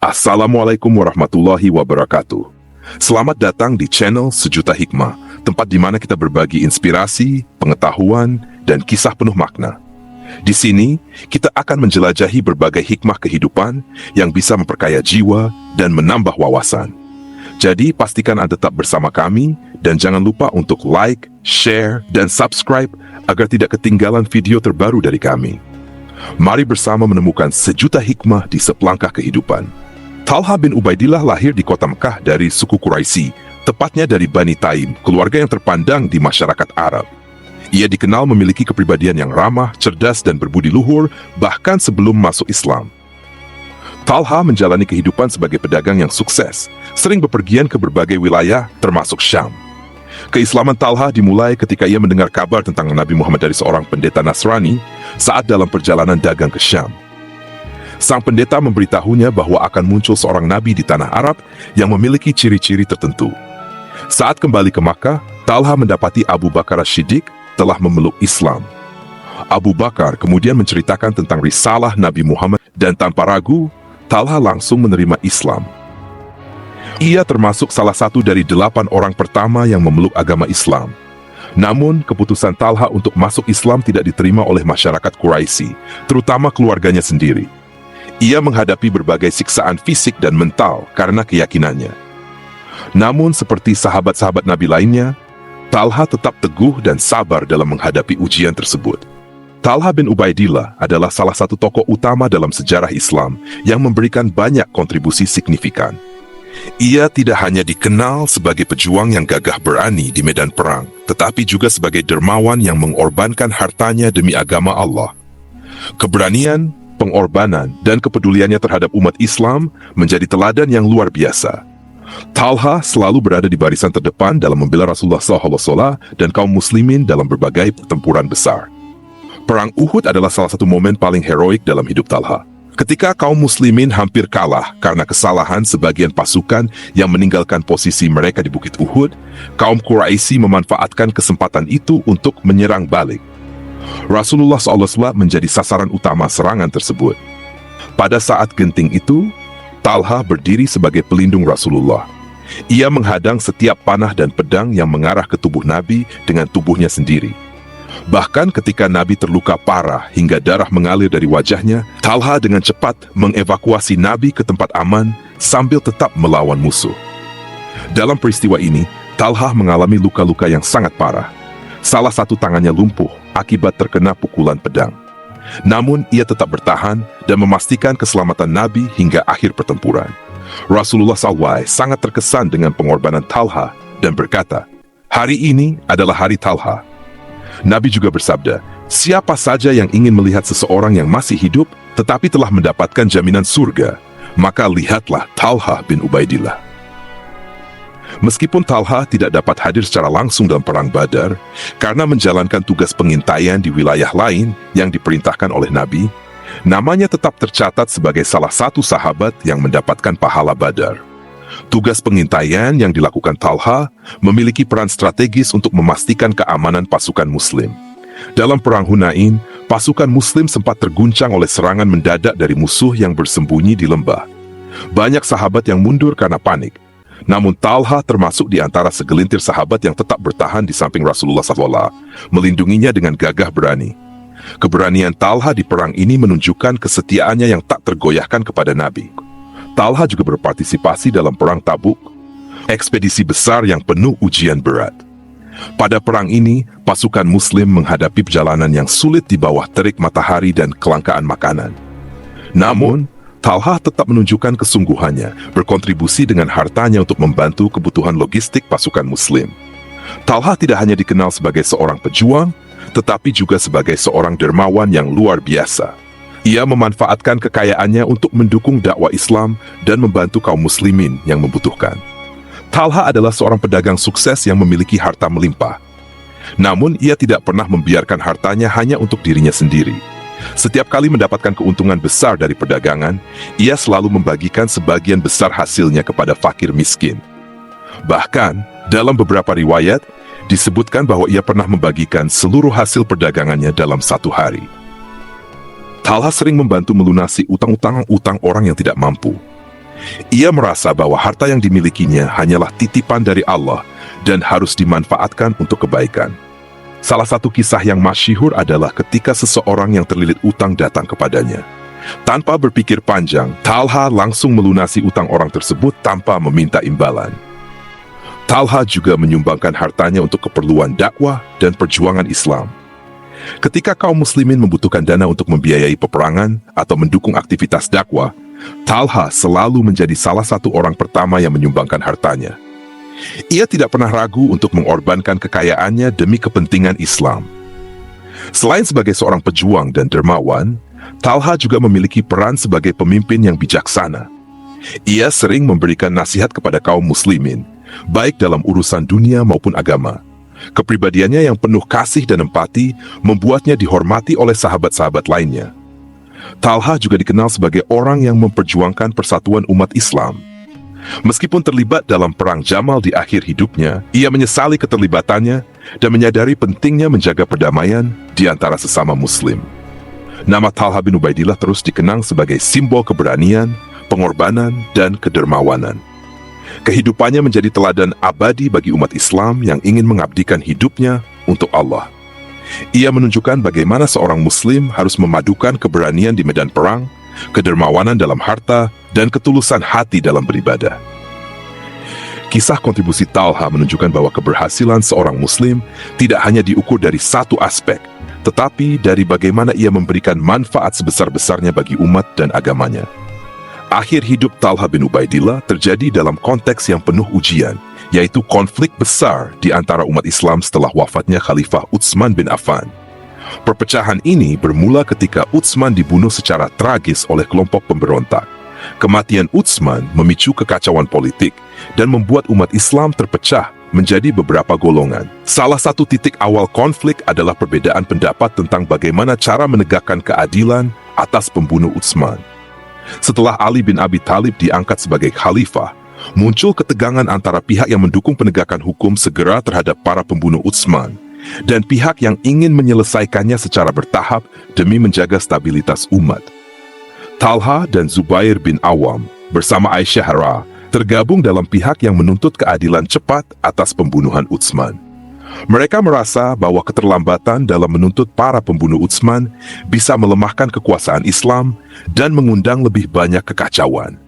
Assalamualaikum warahmatullahi wabarakatuh. Selamat datang di channel Sejuta Hikmah, tempat di mana kita berbagi inspirasi, pengetahuan, dan kisah penuh makna. Di sini, kita akan menjelajahi berbagai hikmah kehidupan yang bisa memperkaya jiwa dan menambah wawasan. Jadi, pastikan Anda tetap bersama kami, dan jangan lupa untuk like, share, dan subscribe agar tidak ketinggalan video terbaru dari kami. Mari bersama menemukan sejuta hikmah di sepelangkah kehidupan. Talha bin Ubaidillah lahir di kota Mekah dari suku Quraisy, tepatnya dari Bani Taim, keluarga yang terpandang di masyarakat Arab. Ia dikenal memiliki kepribadian yang ramah, cerdas, dan berbudi luhur, bahkan sebelum masuk Islam. Talha menjalani kehidupan sebagai pedagang yang sukses, sering bepergian ke berbagai wilayah, termasuk Syam. Keislaman Talha dimulai ketika ia mendengar kabar tentang Nabi Muhammad dari seorang pendeta Nasrani saat dalam perjalanan dagang ke Syam. Sang pendeta memberitahunya bahwa akan muncul seorang nabi di tanah Arab yang memiliki ciri-ciri tertentu. Saat kembali ke Makkah, Talha mendapati Abu Bakar As-Siddiq telah memeluk Islam. Abu Bakar kemudian menceritakan tentang risalah Nabi Muhammad dan tanpa ragu, Talha langsung menerima Islam. Ia termasuk salah satu dari 8 orang pertama yang memeluk agama Islam. Namun, keputusan Talha untuk masuk Islam tidak diterima oleh masyarakat Quraisy, terutama keluarganya sendiri. Ia menghadapi berbagai siksaan fisik dan mental karena keyakinannya. Namun, seperti sahabat-sahabat Nabi lainnya, Talha tetap teguh dan sabar dalam menghadapi ujian tersebut. Talha bin Ubaidillah adalah salah satu tokoh utama dalam sejarah Islam yang memberikan banyak kontribusi signifikan. Ia tidak hanya dikenal sebagai pejuang yang gagah berani di medan perang, tetapi juga sebagai dermawan yang mengorbankan hartanya demi agama Allah. Keberanian, pengorbanan, dan kepeduliannya terhadap umat Islam menjadi teladan yang luar biasa. Talha selalu berada di barisan terdepan dalam membela Rasulullah SAW dan kaum muslimin dalam berbagai pertempuran besar. Perang Uhud adalah salah satu momen paling heroik dalam hidup Talha. Ketika kaum muslimin hampir kalah karena kesalahan sebagian pasukan yang meninggalkan posisi mereka di Bukit Uhud, kaum Quraisy memanfaatkan kesempatan itu untuk menyerang balik. Rasulullah SAW menjadi sasaran utama serangan tersebut. Pada saat genting itu, Talha berdiri sebagai pelindung Rasulullah. Ia menghadang setiap panah dan pedang yang mengarah ke tubuh Nabi dengan tubuhnya sendiri. Bahkan ketika Nabi terluka parah hingga darah mengalir dari wajahnya, Talha dengan cepat mengevakuasi Nabi ke tempat aman sambil tetap melawan musuh. Dalam peristiwa ini, Talha mengalami luka-luka yang sangat parah. Salah satu tangannya lumpuh akibat terkena pukulan pedang. Namun, ia tetap bertahan dan memastikan keselamatan Nabi hingga akhir pertempuran. Rasulullah SAW sangat terkesan dengan pengorbanan Talha dan berkata, "Hari ini adalah hari Talha." Nabi juga bersabda, "Siapa saja yang ingin melihat seseorang yang masih hidup tetapi telah mendapatkan jaminan surga, maka lihatlah Talha bin Ubaidillah." Meskipun Talha tidak dapat hadir secara langsung dalam Perang Badar, karena menjalankan tugas pengintaian di wilayah lain yang diperintahkan oleh Nabi, namanya tetap tercatat sebagai salah satu sahabat yang mendapatkan pahala Badar. Tugas pengintaian yang dilakukan Talha memiliki peran strategis untuk memastikan keamanan pasukan Muslim. Dalam Perang Hunain, pasukan Muslim sempat terguncang oleh serangan mendadak dari musuh yang bersembunyi di lembah. Banyak sahabat yang mundur karena panik. Namun Talha termasuk di antara segelintir sahabat yang tetap bertahan di samping Rasulullah SAW, melindunginya dengan gagah berani. Keberanian Talha di perang ini menunjukkan kesetiaannya yang tak tergoyahkan kepada Nabi. Talha juga berpartisipasi dalam Perang Tabuk, ekspedisi besar yang penuh ujian berat. Pada perang ini, pasukan Muslim menghadapi perjalanan yang sulit di bawah terik matahari dan kelangkaan makanan. Namun, Talha tetap menunjukkan kesungguhannya, berkontribusi dengan hartanya untuk membantu kebutuhan logistik pasukan Muslim. Talha tidak hanya dikenal sebagai seorang pejuang, tetapi juga sebagai seorang dermawan yang luar biasa. Ia memanfaatkan kekayaannya untuk mendukung dakwah Islam dan membantu kaum muslimin yang membutuhkan. Talha adalah seorang pedagang sukses yang memiliki harta melimpah. Namun, ia tidak pernah membiarkan hartanya hanya untuk dirinya sendiri. Setiap kali mendapatkan keuntungan besar dari perdagangan, ia selalu membagikan sebagian besar hasilnya kepada fakir miskin. Bahkan, dalam beberapa riwayat, disebutkan bahwa ia pernah membagikan seluruh hasil perdagangannya dalam satu hari. Talha sering membantu melunasi utang-utang orang yang tidak mampu. Ia merasa bahwa harta yang dimilikinya hanyalah titipan dari Allah dan harus dimanfaatkan untuk kebaikan. Salah satu kisah yang masyhur adalah ketika seseorang yang terlilit utang datang kepadanya. Tanpa berpikir panjang, Talha langsung melunasi utang orang tersebut tanpa meminta imbalan. Talha juga menyumbangkan hartanya untuk keperluan dakwah dan perjuangan Islam. Ketika kaum muslimin membutuhkan dana untuk membiayai peperangan atau mendukung aktivitas dakwah, Talha selalu menjadi salah satu orang pertama yang menyumbangkan hartanya. Ia tidak pernah ragu untuk mengorbankan kekayaannya demi kepentingan Islam. Selain sebagai seorang pejuang dan dermawan, Talha juga memiliki peran sebagai pemimpin yang bijaksana. Ia sering memberikan nasihat kepada kaum muslimin, baik dalam urusan dunia maupun agama. Kepribadiannya yang penuh kasih dan empati membuatnya dihormati oleh sahabat-sahabat lainnya. Talha juga dikenal sebagai orang yang memperjuangkan persatuan umat Islam. Meskipun terlibat dalam perang Jamal di akhir hidupnya, ia menyesali keterlibatannya dan menyadari pentingnya menjaga perdamaian di antara sesama muslim. Nama Talha bin Ubaidillah terus dikenang sebagai simbol keberanian, pengorbanan, dan kedermawanan. Kehidupannya menjadi teladan abadi bagi umat Islam yang ingin mengabdikan hidupnya untuk Allah. Ia menunjukkan bagaimana seorang muslim harus memadukan keberanian di medan perang, kedermawanan dalam harta, dan ketulusan hati dalam beribadah. Kisah kontribusi Talha menunjukkan bahwa keberhasilan seorang muslim tidak hanya diukur dari satu aspek, tetapi dari bagaimana ia memberikan manfaat sebesar-besarnya bagi umat dan agamanya. Akhir hidup Talha bin Ubaidillah terjadi dalam konteks yang penuh ujian, yaitu konflik besar di antara umat Islam setelah wafatnya Khalifah Utsman bin Affan. Perpecahan ini bermula ketika Utsman dibunuh secara tragis oleh kelompok pemberontak. Kematian Utsman memicu kekacauan politik dan membuat umat Islam terpecah menjadi beberapa golongan. Salah satu titik awal konflik adalah perbedaan pendapat tentang bagaimana cara menegakkan keadilan atas pembunuh Utsman. Setelah Ali bin Abi Thalib diangkat sebagai khalifah, muncul ketegangan antara pihak yang mendukung penegakan hukum segera terhadap para pembunuh Utsman dan pihak yang ingin menyelesaikannya secara bertahap demi menjaga stabilitas umat. Talha dan Zubair bin Awam bersama Aisyah Ra tergabung dalam pihak yang menuntut keadilan cepat atas pembunuhan Utsman. Mereka merasa bahwa keterlambatan dalam menuntut para pembunuh Utsman bisa melemahkan kekuasaan Islam dan mengundang lebih banyak kekacauan.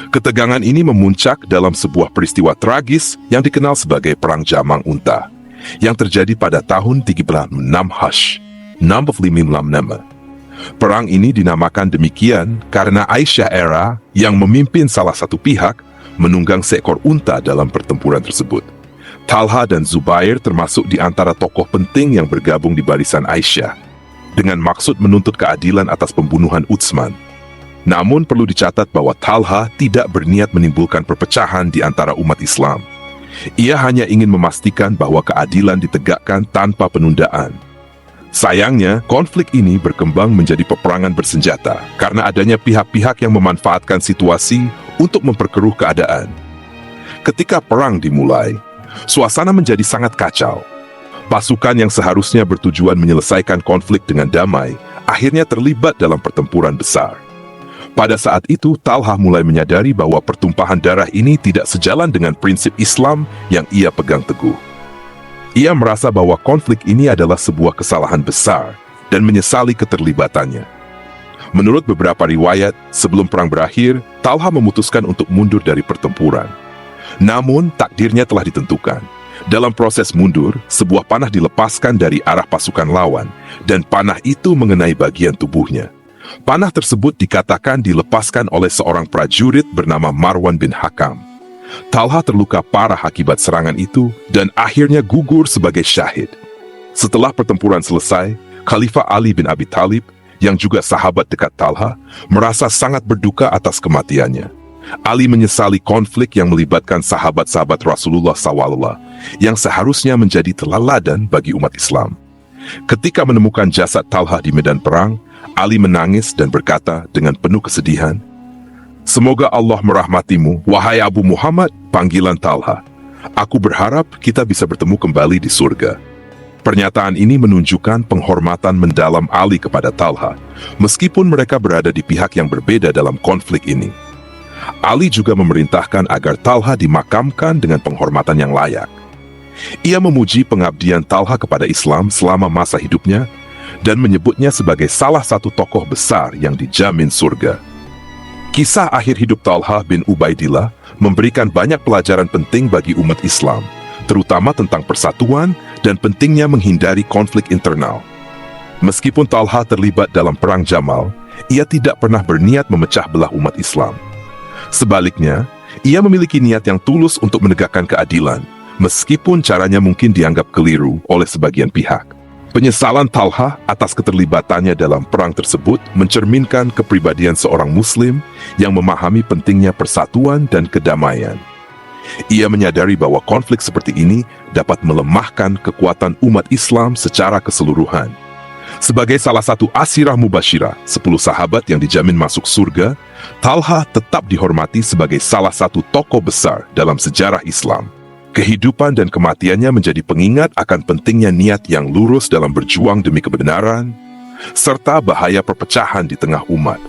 Ketegangan ini memuncak dalam sebuah peristiwa tragis yang dikenal sebagai Perang Jamang Unta, yang terjadi pada tahun 36 Hash, 656. Perang ini dinamakan demikian karena Aisyah Ra yang memimpin salah satu pihak menunggang seekor unta dalam pertempuran tersebut. Talha dan Zubair termasuk di antara tokoh penting yang bergabung di barisan Aisyah dengan maksud menuntut keadilan atas pembunuhan Utsman. Namun perlu dicatat bahwa Talha tidak berniat menimbulkan perpecahan di antara umat Islam. Ia hanya ingin memastikan bahwa keadilan ditegakkan tanpa penundaan. Sayangnya, konflik ini berkembang menjadi peperangan bersenjata karena adanya pihak-pihak yang memanfaatkan situasi untuk memperkeruh keadaan. Ketika perang dimulai, suasana menjadi sangat kacau. Pasukan yang seharusnya bertujuan menyelesaikan konflik dengan damai, akhirnya terlibat dalam pertempuran besar. Pada saat itu, Talha mulai menyadari bahwa pertumpahan darah ini tidak sejalan dengan prinsip Islam yang ia pegang teguh. Ia merasa bahwa konflik ini adalah sebuah kesalahan besar dan menyesali keterlibatannya. Menurut beberapa riwayat, sebelum perang berakhir, Talha memutuskan untuk mundur dari pertempuran. Namun, takdirnya telah ditentukan. Dalam proses mundur, sebuah panah dilepaskan dari arah pasukan lawan, dan panah itu mengenai bagian tubuhnya. Panah tersebut dikatakan dilepaskan oleh seorang prajurit bernama Marwan bin Hakam. Talha terluka parah akibat serangan itu dan akhirnya gugur sebagai syahid. Setelah pertempuran selesai, Khalifah Ali bin Abi Thalib, yang juga sahabat dekat Talha, merasa sangat berduka atas kematiannya. Ali menyesali konflik yang melibatkan sahabat-sahabat Rasulullah SAW yang seharusnya menjadi teladan bagi umat Islam. Ketika menemukan jasad Talha di medan perang, Ali menangis dan berkata dengan penuh kesedihan, "Semoga Allah merahmatimu, wahai Abu Muhammad," panggilan Talha. "Aku berharap kita bisa bertemu kembali di surga." Pernyataan ini menunjukkan penghormatan mendalam Ali kepada Talha, meskipun mereka berada di pihak yang berbeda dalam konflik ini. Ali juga memerintahkan agar Talha dimakamkan dengan penghormatan yang layak. Ia memuji pengabdian Talha kepada Islam selama masa hidupnya dan menyebutnya sebagai salah satu tokoh besar yang dijamin surga. Kisah akhir hidup Talha bin Ubaidillah memberikan banyak pelajaran penting bagi umat Islam, terutama tentang persatuan dan pentingnya menghindari konflik internal. Meskipun Talha terlibat dalam Perang Jamal, ia tidak pernah berniat memecah belah umat Islam. Sebaliknya, ia memiliki niat yang tulus untuk menegakkan keadilan, meskipun caranya mungkin dianggap keliru oleh sebagian pihak. Penyesalan Talha atas keterlibatannya dalam perang tersebut mencerminkan kepribadian seorang Muslim yang memahami pentingnya persatuan dan kedamaian. Ia menyadari bahwa konflik seperti ini dapat melemahkan kekuatan umat Islam secara keseluruhan. Sebagai salah satu asirah mubasyirah, 10 sahabat yang dijamin masuk surga, Talha tetap dihormati sebagai salah satu tokoh besar dalam sejarah Islam. Kehidupan dan kematiannya menjadi pengingat akan pentingnya niat yang lurus dalam berjuang demi kebenaran, serta bahaya perpecahan di tengah umat.